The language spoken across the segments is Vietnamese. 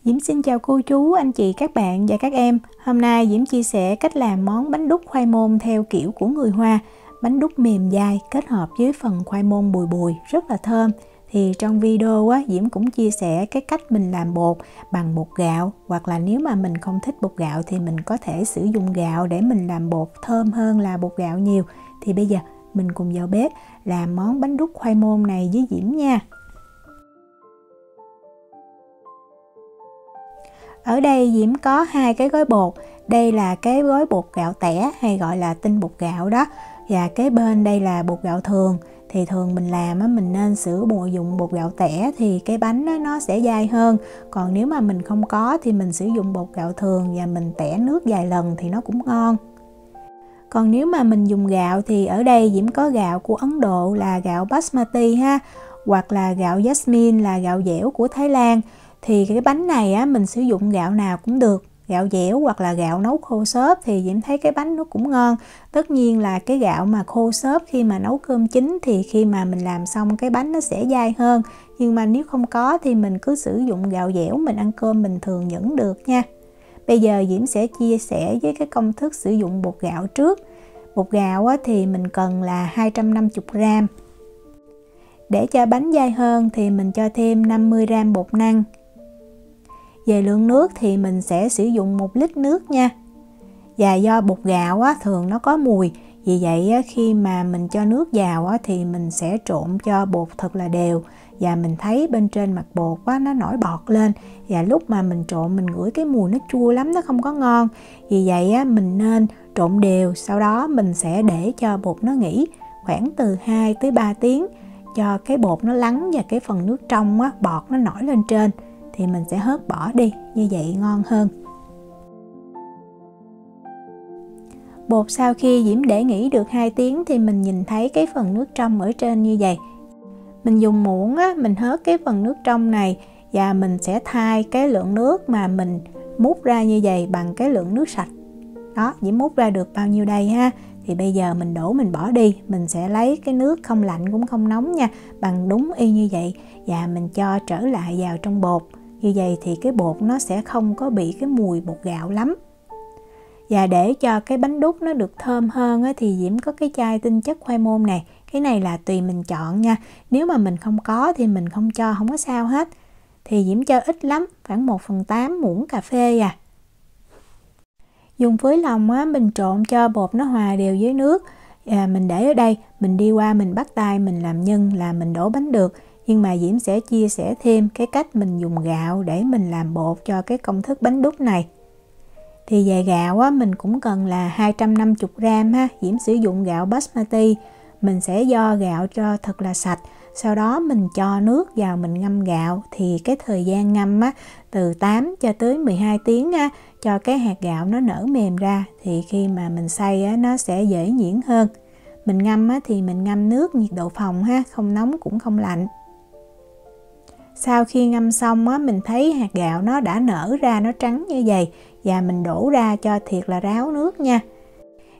Diễm xin chào cô chú, anh chị, các bạn và các em. Hôm nay Diễm chia sẻ cách làm món bánh đúc khoai môn theo kiểu của người Hoa. Bánh đúc mềm dai kết hợp với phần khoai môn bùi bùi rất là thơm. Thì trong video Diễm cũng chia sẻ cái cách mình làm bột bằng bột gạo, hoặc là nếu mà mình không thích bột gạo thì mình có thể sử dụng gạo để mình làm bột thơm hơn là bột gạo nhiều. Thì bây giờ mình cùng vào bếp làm món bánh đúc khoai môn này với Diễm nha. Ở đây Diễm có hai cái gói bột. Đây là cái gói bột gạo tẻ hay gọi là tinh bột gạo đó. Và kế bên đây là bột gạo thường. Thì thường mình làm mình nên sử dụng bột gạo tẻ thì cái bánh nó sẽ dai hơn. Còn nếu mà mình không có thì mình sử dụng bột gạo thường và mình tẻ nước vài lần thì nó cũng ngon. Còn nếu mà mình dùng gạo thì ở đây Diễm có gạo của Ấn Độ là gạo Basmati ha, hoặc là gạo Jasmine là gạo dẻo của Thái Lan. Thì cái bánh này mình sử dụng gạo nào cũng được, gạo dẻo hoặc là gạo nấu khô xốp thì Diễm thấy cái bánh nó cũng ngon. Tất nhiên là cái gạo mà khô xốp khi mà nấu cơm chín thì khi mà mình làm xong cái bánh nó sẽ dai hơn. Nhưng mà nếu không có thì mình cứ sử dụng gạo dẻo mình ăn cơm bình thường vẫn được nha. Bây giờ Diễm sẽ chia sẻ với cái công thức sử dụng bột gạo trước. Bột gạo thì mình cần là 250g. Để cho bánh dai hơn thì mình cho thêm 50g bột năng. Về lượng nước thì mình sẽ sử dụng 1 lít nước nha. Và do bột gạo thường nó có mùi, vì vậy khi mà mình cho nước vào thì mình sẽ trộn cho bột thật là đều. Và mình thấy bên trên mặt bột nó nổi bọt lên. Và lúc mà mình trộn mình ngửi cái mùi nó chua lắm, nó không có ngon. Vì vậy mình nên trộn đều, sau đó mình sẽ để cho bột nó nghỉ khoảng từ 2 tới 3 tiếng cho cái bột nó lắng và cái phần nước trong bọt nó nổi lên trên. Thì mình sẽ hớt bỏ đi, như vậy ngon hơn. Bột sau khi Diễm để nghỉ được 2 tiếng thì mình nhìn thấy cái phần nước trong ở trên như vậy. Mình dùng muỗng mình hớt cái phần nước trong này và mình sẽ thay cái lượng nước mà mình múc ra như vậy bằng cái lượng nước sạch. Đó, Diễm múc ra được bao nhiêu đây ha. Thì bây giờ mình đổ mình bỏ đi. Mình sẽ lấy cái nước không lạnh cũng không nóng nha, bằng đúng y như vậy. Và mình cho trở lại vào trong bột. Như vậy thì cái bột nó sẽ không có bị cái mùi bột gạo lắm. Và để cho cái bánh đúc nó được thơm hơn thì Diễm có cái chai tinh chất khoai môn này. Cái này là tùy mình chọn nha. Nếu mà mình không có thì mình không cho, không có sao hết. Thì Diễm cho ít lắm, khoảng 1/8 muỗng cà phê à. Dùng với lòng mình trộn cho bột nó hòa đều với nước. Mình để ở đây, mình đi qua mình bắt tay mình làm nhân là mình đổ bánh được. Nhưng mà Diễm sẽ chia sẻ thêm cái cách mình dùng gạo để mình làm bột cho cái công thức bánh đúc này. Thì về gạo mình cũng cần là 250g ha. Diễm sử dụng gạo Basmati. Mình sẽ vo gạo cho thật là sạch. Sau đó mình cho nước vào mình ngâm gạo. Thì cái thời gian ngâm từ 8 cho tới 12 tiếng cho cái hạt gạo nó nở mềm ra. Thì khi mà mình xay nó sẽ dễ nhuyễn hơn. Mình ngâm thì mình ngâm nước nhiệt độ phòng ha, không nóng cũng không lạnh. Sau khi ngâm xong mình thấy hạt gạo nó đã nở ra, nó trắng như vậy. Và mình đổ ra cho thiệt là ráo nước nha.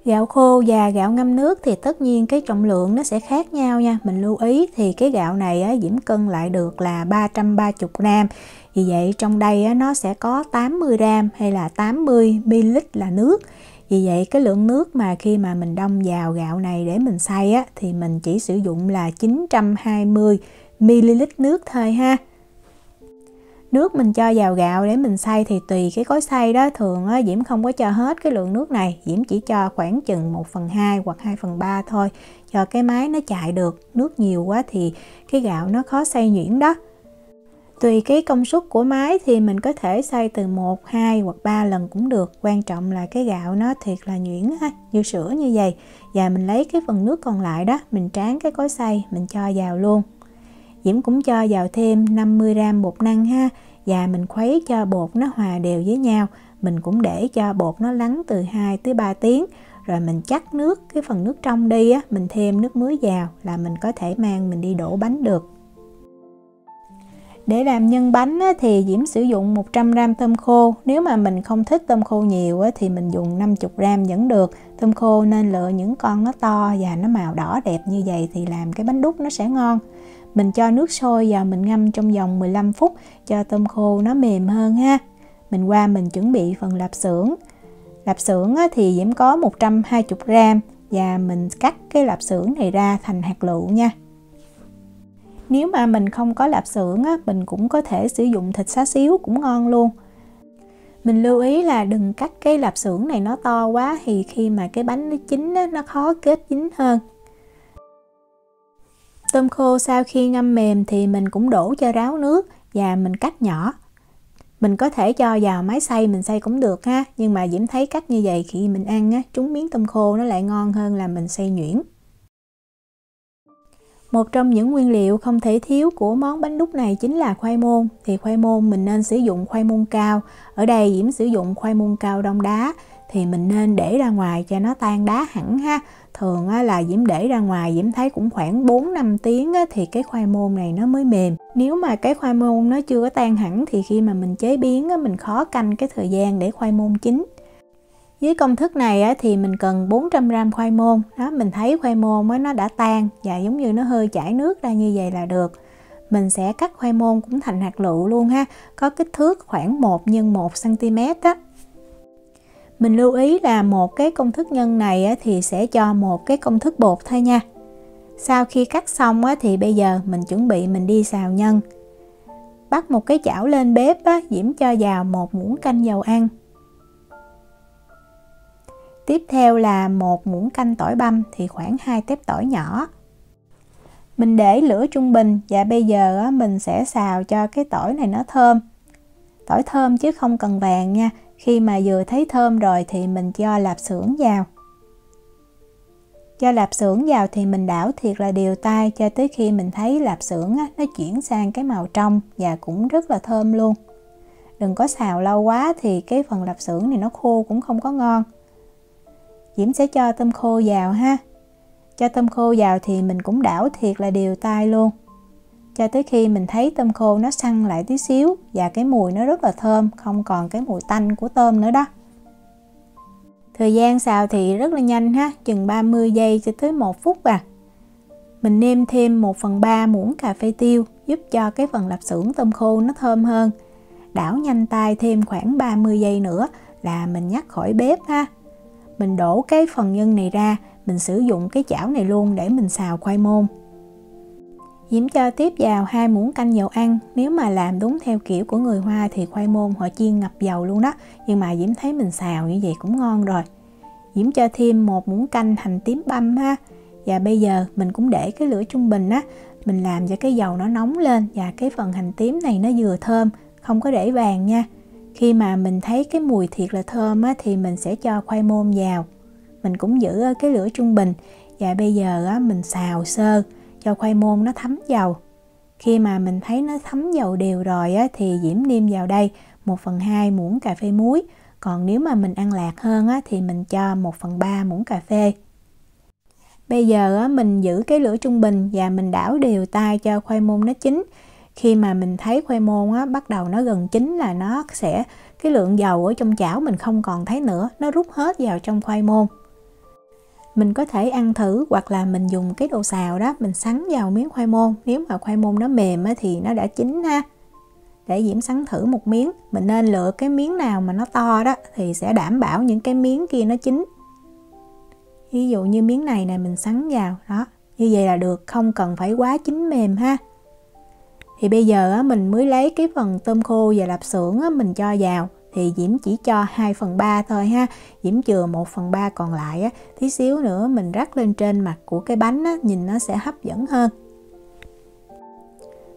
Gạo khô và gạo ngâm nước thì tất nhiên cái trọng lượng nó sẽ khác nhau nha. Mình lưu ý thì cái gạo này Diễm cân lại được là 330g. Vì vậy trong đây nó sẽ có 80g hay là 80ml là nước. Vì vậy cái lượng nước mà khi mà mình đong vào gạo này để mình xay thì mình chỉ sử dụng là 920ml nước thôi ha. Nước mình cho vào gạo để mình xay thì tùy cái cối xay đó. Thường Diễm không có cho hết cái lượng nước này. Diễm chỉ cho khoảng chừng 1/2 hoặc 2/3 thôi. Cho cái máy nó chạy được. Nước nhiều quá thì cái gạo nó khó xay nhuyễn đó. Tùy cái công suất của máy thì mình có thể xay từ 1, 2 hoặc 3 lần cũng được. Quan trọng là cái gạo nó thiệt là nhuyễn như sữa như vậy. Và mình lấy cái phần nước còn lại đó, mình tráng cái cối xay, mình cho vào luôn. Diễm cũng cho vào thêm 50g bột năng ha. Và mình khuấy cho bột nó hòa đều với nhau. Mình cũng để cho bột nó lắng từ 2 tới 3 tiếng. Rồi mình chắc nước, cái phần nước trong đi mình thêm nước muối vào là mình có thể mang mình đi đổ bánh được. Để làm nhân bánh thì Diễm sử dụng 100g tôm khô. Nếu mà mình không thích tôm khô nhiều thì mình dùng 50g vẫn được. Tôm khô nên lựa những con nó to và nó màu đỏ đẹp như vậy thì làm cái bánh đúc nó sẽ ngon. Mình cho nước sôi vào mình ngâm trong vòng 15 phút cho tôm khô nó mềm hơn ha. Mình qua mình chuẩn bị phần lạp xưởng. Lạp xưởng thì Diễm có 120g và mình cắt cái lạp xưởng này ra thành hạt lựu nha. Nếu mà mình không có lạp xưởng mình cũng có thể sử dụng thịt xá xíu cũng ngon luôn. Mình lưu ý là đừng cắt cái lạp xưởng này nó to quá, thì khi mà cái bánh nó chín nó khó kết dính hơn. Tôm khô sau khi ngâm mềm thì mình cũng đổ cho ráo nước và mình cắt nhỏ. Mình có thể cho vào máy xay mình xay cũng được ha, nhưng mà Diễm thấy cắt như vậy khi mình ăn trúng miếng tôm khô nó lại ngon hơn là mình xay nhuyễn. Một trong những nguyên liệu không thể thiếu của món bánh đúc này chính là khoai môn. Thì khoai môn mình nên sử dụng khoai môn cao. Ở đây Diễm sử dụng khoai môn cao đông đá, thì mình nên để ra ngoài cho nó tan đá hẳn ha. Thường là Diễm để ra ngoài Diễm thấy cũng khoảng 4-5 tiếng thì cái khoai môn này nó mới mềm. Nếu mà cái khoai môn nó chưa có tan hẳn thì khi mà mình chế biến mình khó canh cái thời gian để khoai môn chín. Với công thức này thì mình cần 400g khoai môn. Đó, mình thấy khoai môn nó đã tan và giống như nó hơi chảy nước ra như vậy là được. Mình sẽ cắt khoai môn cũng thành hạt lựu luôn ha, có kích thước khoảng 1 x 1 cm á. Mình lưu ý là một cái công thức nhân này thì sẽ cho một cái công thức bột thôi nha. Sau khi cắt xong thì bây giờ mình chuẩn bị mình đi xào nhân. Bắt một cái chảo lên bếp Diễm cho vào 1 muỗng canh dầu ăn. Tiếp theo là 1 muỗng canh tỏi băm thì khoảng 2 tép tỏi nhỏ. Mình để lửa trung bình và bây giờ mình sẽ xào cho cái tỏi này nó thơm. Tỏi thơm chứ không cần vàng nha. Khi mà vừa thấy thơm rồi thì mình cho lạp xưởng vào. Cho lạp xưởng vào thì mình đảo thiệt là đều tay cho tới khi mình thấy lạp xưởng nó chuyển sang cái màu trong và cũng rất là thơm luôn. Đừng có xào lâu quá thì cái phần lạp xưởng này nó khô cũng không có ngon. Diễm sẽ cho tôm khô vào ha. Cho tôm khô vào thì mình cũng đảo thiệt là đều tay luôn. Cho tới khi mình thấy tôm khô nó săn lại tí xíu và cái mùi nó rất là thơm, không còn cái mùi tanh của tôm nữa đó. Thời gian xào thì rất là nhanh ha, chừng 30 giây cho tới 1 phút à. Mình nêm thêm 1/3 muỗng cà phê tiêu giúp cho cái phần lạp xưởng tôm khô nó thơm hơn. Đảo nhanh tay thêm khoảng 30 giây nữa là mình nhắc khỏi bếp ha. Mình đổ cái phần nhân này ra, mình sử dụng cái chảo này luôn để mình xào khoai môn. Diễm cho tiếp vào 2 muỗng canh dầu ăn. Nếu mà làm đúng theo kiểu của người Hoa thì khoai môn họ chiên ngập dầu luôn đó. Nhưng mà Diễm thấy mình xào như vậy cũng ngon rồi. Diễm cho thêm 1 muỗng canh hành tím băm ha. Và bây giờ mình cũng để cái lửa trung bình mình làm cho cái dầu nó nóng lên và cái phần hành tím này nó vừa thơm, không có để vàng nha. Khi mà mình thấy cái mùi thiệt là thơm thì mình sẽ cho khoai môn vào. Mình cũng giữ cái lửa trung bình và bây giờ mình xào sơ cho khoai môn nó thấm dầu. Khi mà mình thấy nó thấm dầu đều rồi thì Diễm nêm vào đây 1/2 muỗng cà phê muối. Còn nếu mà mình ăn lạc hơn thì mình cho 1/3 muỗng cà phê. Bây giờ mình giữ cái lửa trung bình và mình đảo đều tay cho khoai môn nó chín. Khi mà mình thấy khoai môn bắt đầu nó gần chín là nó sẽ cái lượng dầu ở trong chảo mình không còn thấy nữa, nó rút hết vào trong khoai môn. Mình có thể ăn thử hoặc là mình dùng cái đồ xào đó mình sắn vào miếng khoai môn. Nếu mà khoai môn nó mềm thì nó đã chín ha. Để Diễm sắn thử một miếng. Mình nên lựa cái miếng nào mà nó to đó thì sẽ đảm bảo những cái miếng kia nó chín. Ví dụ như miếng này nè, mình sắn vào đó, như vậy là được, không cần phải quá chín mềm ha. Thì bây giờ mình mới lấy cái phần tôm khô và lạp xưởng mình cho vào. Thì Diễm chỉ cho 2/3 thôi ha. Diễm chừa 1/3 còn lại tí xíu nữa mình rắc lên trên mặt của cái bánh nhìn nó sẽ hấp dẫn hơn.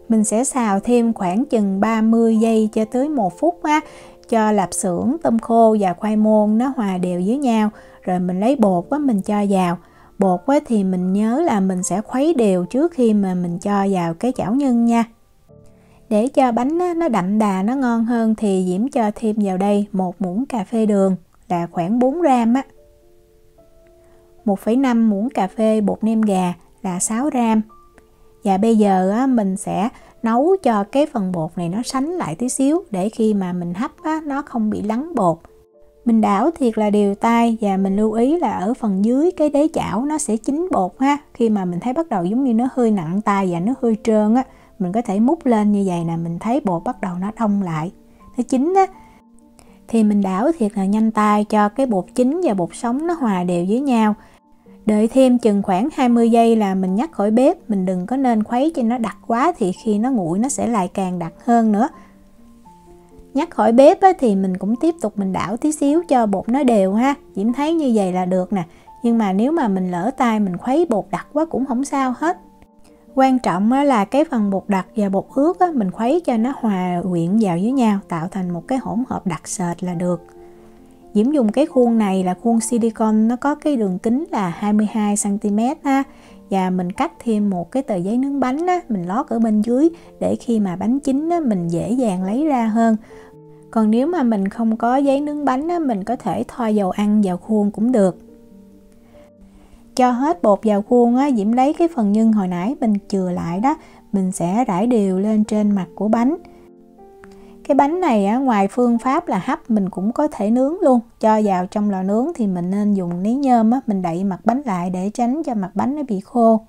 Mình sẽ xào thêm khoảng chừng 30 giây cho tới 1 phút cho lạp xưởng, tôm khô và khoai môn nó hòa đều với nhau. Rồi mình lấy bột mình cho vào. Bột thì mình nhớ là mình sẽ khuấy đều trước khi mà mình cho vào cái chảo nhân nha. Để cho bánh nó đậm đà, nó ngon hơn thì Diễm cho thêm vào đây 1 muỗng cà phê đường là khoảng 4g 1,5 muỗng cà phê bột nêm gà là 6g. Và bây giờ mình sẽ nấu cho cái phần bột này nó sánh lại tí xíu để khi mà mình hấp nó không bị lắng bột. Mình đảo thiệt là đều tay và mình lưu ý là ở phần dưới cái đế chảo nó sẽ chín bột ha. Khi mà mình thấy bắt đầu giống như nó hơi nặng tay và nó hơi trơn á, mình có thể múc lên như vậy nè, mình thấy bột bắt đầu nó đông lại, nó chín á. Thì mình đảo thiệt là nhanh tay cho cái bột chín và bột sống nó hòa đều với nhau. Đợi thêm chừng khoảng 20 giây là mình nhắc khỏi bếp, mình đừng có nên khuấy cho nó đặc quá thì khi nó nguội nó sẽ lại càng đặc hơn nữa. Nhắc khỏi bếp á, thì mình cũng tiếp tục mình đảo tí xíu cho bột nó đều ha. Diễm thấy như vậy là được nè. Nhưng mà nếu mà mình lỡ tay mình khuấy bột đặc quá cũng không sao hết. Quan trọng là cái phần bột đặc và bột ướt á, mình khuấy cho nó hòa quyện vào với nhau, tạo thành một cái hỗn hợp đặc sệt là được. Diễm dùng cái khuôn này là khuôn silicon, nó có cái đường kính là 22 cm ha. Và mình cắt thêm một cái tờ giấy nướng bánh á, mình lót ở bên dưới để khi mà bánh chín á, mình dễ dàng lấy ra hơn. Còn nếu mà mình không có giấy nướng bánh á, mình có thể thoa dầu ăn vào khuôn cũng được. Cho hết bột vào khuôn á, Diễm lấy cái phần nhân hồi nãy mình chừa lại đó, mình sẽ rải đều lên trên mặt của bánh. Cái bánh này á, ngoài phương pháp là hấp mình cũng có thể nướng luôn. Cho vào trong lò nướng thì mình nên dùng nến nhôm á, mình đậy mặt bánh lại để tránh cho mặt bánh nó bị khô.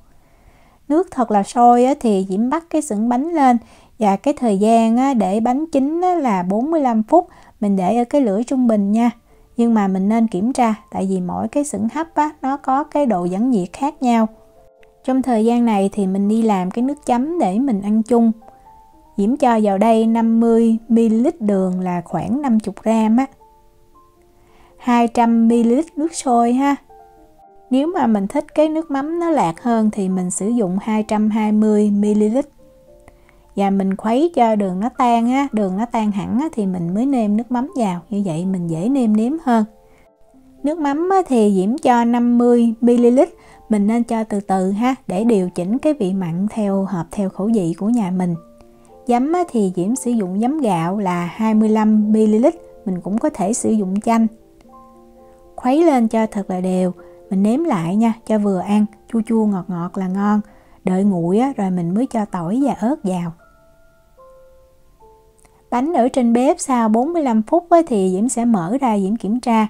Nước thật là sôi á, thì Diễm bắt cái xửng bánh lên. Và cái thời gian á, để bánh chín á, là 45 phút. Mình để ở cái lửa trung bình nha. Nhưng mà mình nên kiểm tra, tại vì mỗi cái xửng hấp á, nó có cái độ dẫn nhiệt khác nhau. Trong thời gian này thì mình đi làm cái nước chấm để mình ăn chung. Diễm cho vào đây 50ml đường là khoảng 50g á. 200ml nước sôi ha. Nếu mà mình thích cái nước mắm nó lạt hơn thì mình sử dụng 220ml. Và mình khuấy cho đường nó tan á, đường nó tan hẳn á, thì mình mới nêm nước mắm vào, như vậy mình dễ nêm nếm hơn. Nước mắm á, thì Diễm cho 50ml, mình nên cho từ từ ha, để điều chỉnh cái vị mặn hợp theo khẩu vị của nhà mình. Giấm á, thì Diễm sử dụng giấm gạo là 25ml, mình cũng có thể sử dụng chanh. Khuấy lên cho thật là đều, mình nếm lại nha, cho vừa ăn, chua chua ngọt ngọt là ngon. Đợi nguội á, rồi mình mới cho tỏi và ớt vào. Bánh ở trên bếp sau 45 phút á, thì Diễm sẽ mở ra Diễm kiểm tra.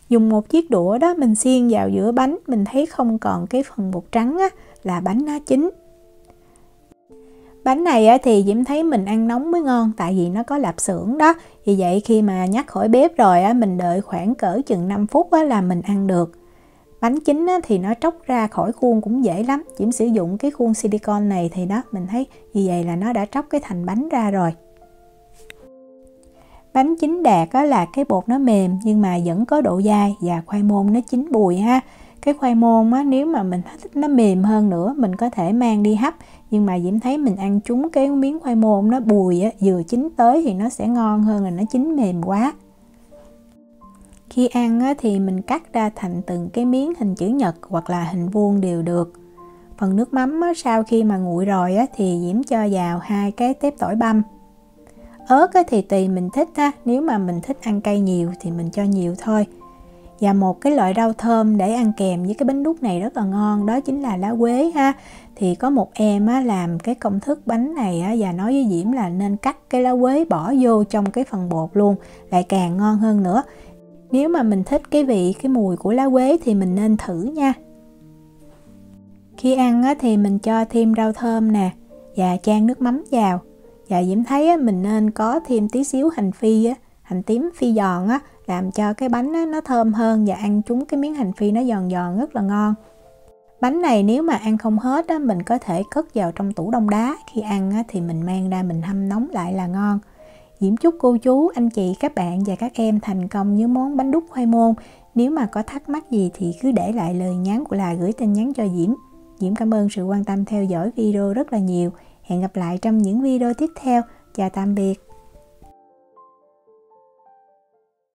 Dùng một chiếc đũa đó mình xiên vào giữa bánh, mình thấy không còn cái phần bột trắng á, là bánh nó chín. Bánh này á, thì Diễm thấy mình ăn nóng mới ngon, tại vì nó có lạp xưởng đó. Vì vậy khi mà nhắc khỏi bếp rồi á, mình đợi khoảng cỡ chừng 5 phút á, là mình ăn được. Bánh chín á, thì nó tróc ra khỏi khuôn cũng dễ lắm. Diễm sử dụng cái khuôn silicon này thì đó, mình thấy như vậy là nó đã tróc cái thành bánh ra rồi. Bánh chín đạt á, là cái bột nó mềm nhưng mà vẫn có độ dai và khoai môn nó chín bùi ha. Cái khoai môn á, nếu mà mình thích nó mềm hơn nữa mình có thể mang đi hấp. Nhưng mà Diễm thấy mình ăn trúng cái miếng khoai môn nó bùi á, vừa chín tới thì nó sẽ ngon hơn là nó chín mềm quá. Khi ăn á, thì mình cắt ra thành từng cái miếng hình chữ nhật hoặc là hình vuông đều được. Phần nước mắm á, sau khi mà nguội rồi á, thì Diễm cho vào 2 cái tép tỏi băm. Ớt á, thì tùy mình thích ha, nếu mà mình thích ăn cay nhiều thì mình cho nhiều thôi. Và một cái loại rau thơm để ăn kèm với cái bánh đúc này rất là ngon, đó chính là lá quế ha. Thì có một em á, làm cái công thức bánh này á, và nói với Diễm là nên cắt cái lá quế bỏ vô trong cái phần bột luôn, lại càng ngon hơn nữa. Nếu mà mình thích cái mùi của lá quế thì mình nên thử nha. Khi ăn á, thì mình cho thêm rau thơm nè và chan nước mắm vào. Và Diễm thấy á, mình nên có thêm tí xíu hành phi á, hành tím phi giòn á, làm cho cái bánh á, nó thơm hơn và ăn trúng cái miếng hành phi nó giòn giòn rất là ngon. Bánh này nếu mà ăn không hết á, mình có thể cất vào trong tủ đông đá. Khi ăn á, thì mình mang ra mình hâm nóng lại là ngon. Diễm chúc cô chú, anh chị, các bạn và các em thành công với món bánh đúc khoai môn. Nếu mà có thắc mắc gì thì cứ để lại lời nhắn của là gửi tin nhắn cho Diễm. Diễm cảm ơn sự quan tâm theo dõi video rất là nhiều. Hẹn gặp lại trong những video tiếp theo. Chào tạm biệt.